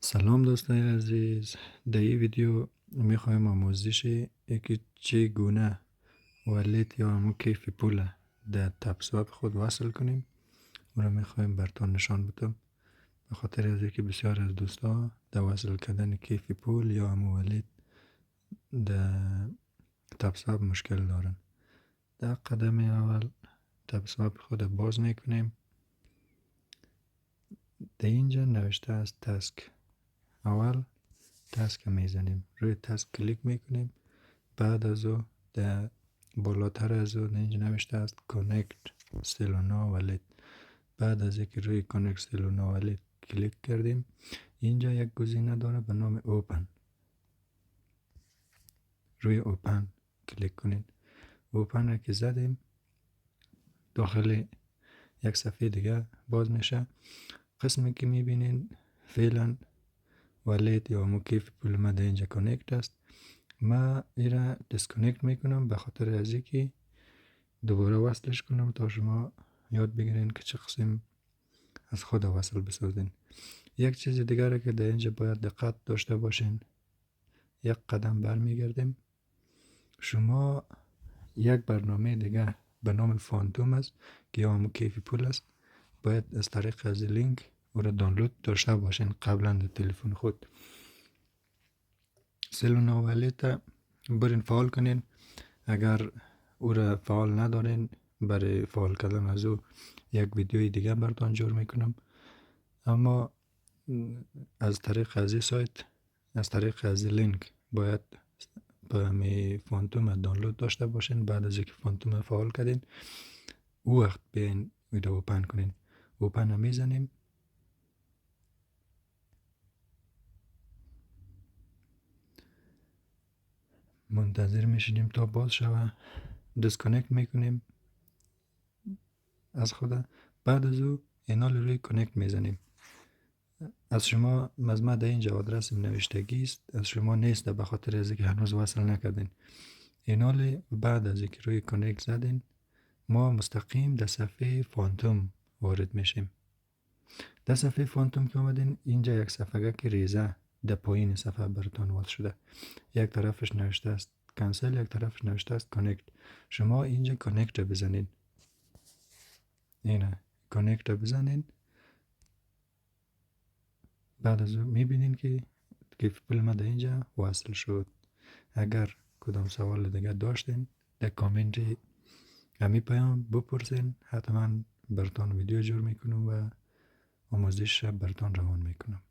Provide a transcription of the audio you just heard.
سلام دوستای عزیز. در این ویدیو میخوایم آموزش که چگونه والت یا همون کیف پول در تبساب خود وصل کنیم و را میخوایم براتون نشان بدم، به خاطر از اینکه بسیار از دوستا در وصل کردن کیف پول یا همون والت در تبساب مشکل دارن. در قدم اول تبساب خود باز میکنیم. در اینجا نوشته است تاسک. اول تاسک میزنیم، روی تاسک کلیک میکنیم. بعد از او در بالاتر از او اینجا نوشته است کانکت سلونا والت. بعد از اینکه روی کانکت سلونا والت کلیک کردیم، اینجا یک گزینه داره به نام اوپن. روی اوپن کلیک کنید. اوپن را که زدیم، داخل یک صفحه دیگه باز میشه. قسمی که میبینین فعلا والت یا مکیف پول ما در اینجا کانکت است. ما ایرا دیسکانکت میکنم به خاطر از اینکه دوباره وصلش کنم تا شما یاد بگیرین که چه قسم از خود وصل بسازین. یک چیز دیگر که در اینجا باید دقت داشته باشین، یک قدم برمیگردیم. شما یک برنامه دیگه به نام فانتوم است که یا همون کیف پول است، باید از طریق از لینک او را دانلود داشته باشین قبلا در تلفن خود. سلونا والت برین فعال کنین. اگر او را فعال ندارین، برای فعال کردن از او یک ویدیوی دیگه براتون جور میکنم. اما از طریق از این سایت، از طریق از لینک باید به می فانتوم دانلود داشته باشین. بعد از اینکه فانتوم فعال کردین، او وقت بیاین ویدیو اوپن کنین. اوپن میزنیم. منتظر میشینیم تا باز شوه. دیسکانکت میکنیم از خود. بعد از او اینال روی کانکت میزنیم. از شما مزمه در اینجا آدرس نوشتگی است، از شما نیست به خاطر از اینکه هنوز وصل نکردین. اینال بعد از اینکه روی کانکت زدین، ما مستقیم در صفحه فانتوم وارد میشیم. در صفحه فانتوم که آمدین، اینجا یک صفحه که ریزه در پایین صفحه براتون وصل شده. یک طرفش نوشته است کانسل، یک طرفش نوشته است کانکت. شما اینجا کانکت بزنین. اینه کانکت بزنین. بعد از اون میبینین که کیف پول ما در اینجا وصل شد. اگر کدام سوال دیگه داشتین در کامنت همی پیام بپرسین، حتما براتون ویدیو جور میکنم و آموزش براتون روان میکنم.